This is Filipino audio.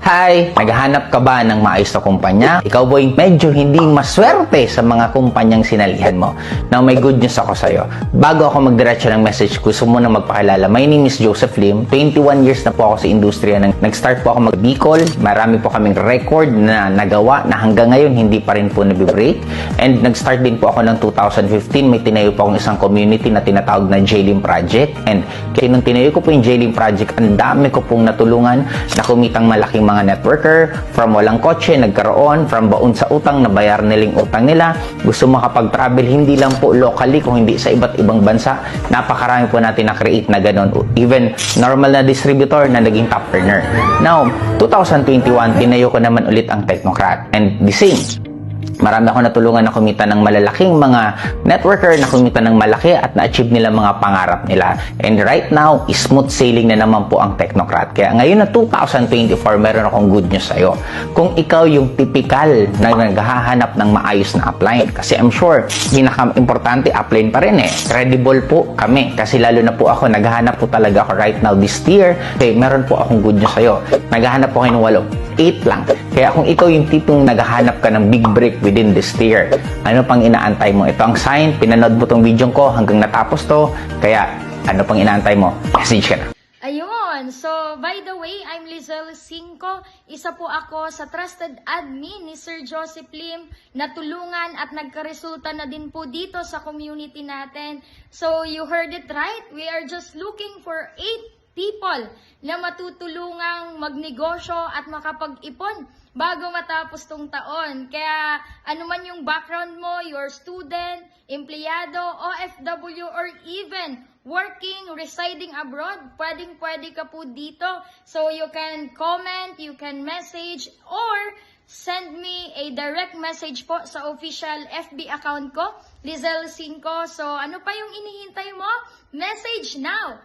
Hi! Naghahanap ka ba ng maayos na kumpanya? Ikaw boy, medyo hindi maswerte sa mga kumpanyang sinalihan mo. Now, may good news ako sa'yo. Bago ako magdiretso ng message, gusto mo na magpakilala. My name is Joseph Lim. 21 years na po ako sa industriya. Nag-start po ako mag-Bicol. Marami po kaming record na nagawa na hanggang ngayon hindi pa rin po nabibreak. And nag-start din po ako ng 2015. May tinayo po akong isang community na tinatawag na JLIM Project. And kaya nung tinayo ko po yung JLIM Project, ang dami ko pong natulungan na kumitang malaking mga networker, from walang kotse, nagkaroon, from baon sa utang, nabayar nilang utang nila, gusto makapag-travel, hindi lang po locally, kung hindi sa iba't ibang bansa, napakarami po natin na-create na ganun. Even normal na distributor na naging top earner. Now, 2021, tinayo ko naman ulit ang Technocrat. And the same, marami ako natulungan na kumita ng malalaking mga networker, na kumita ng malaki at na-achieve nila mga pangarap nila. And right now, smooth sailing na naman po ang Technocrat. Kaya ngayon na 2024, meron akong good news sa'yo. Kung ikaw yung typical na naghahanap ng maayos na upline, kasi I'm sure, pinaka-importante, upline pa rin eh. Credible po kami. Kasi lalo na po ako, naghahanap po talaga ako right now this year. Okay, meron po akong good news sa'yo. Naghahanap po kayo ng 8 lang. Kaya kung ikaw yung tipong naghahanap ka ng big break within this year, ano pang inaantay mo? Ito ang sign, pinanood mo tong video ko hanggang natapos to, kaya ano pang inaantay mo? Message ka na. Ayun. So, by the way, I'm Lizelle Cinco. Isa po ako sa trusted admin ni Sir Joseph Lim. Natulungan at nagkaresulta na din po dito sa community natin. So, you heard it right. We are just looking for 8 people na matutulungang magnegosyo at makapag-ipon bago matapos tong taon. Kaya ano man yung background mo, your student, empleyado, OFW, or even working, residing abroad, pwedeng-pwede ka po dito. So you can comment, you can message, or send me a direct message po sa official FB account ko, Lizelle Cinco. So ano pa yung inihintay mo? Message now!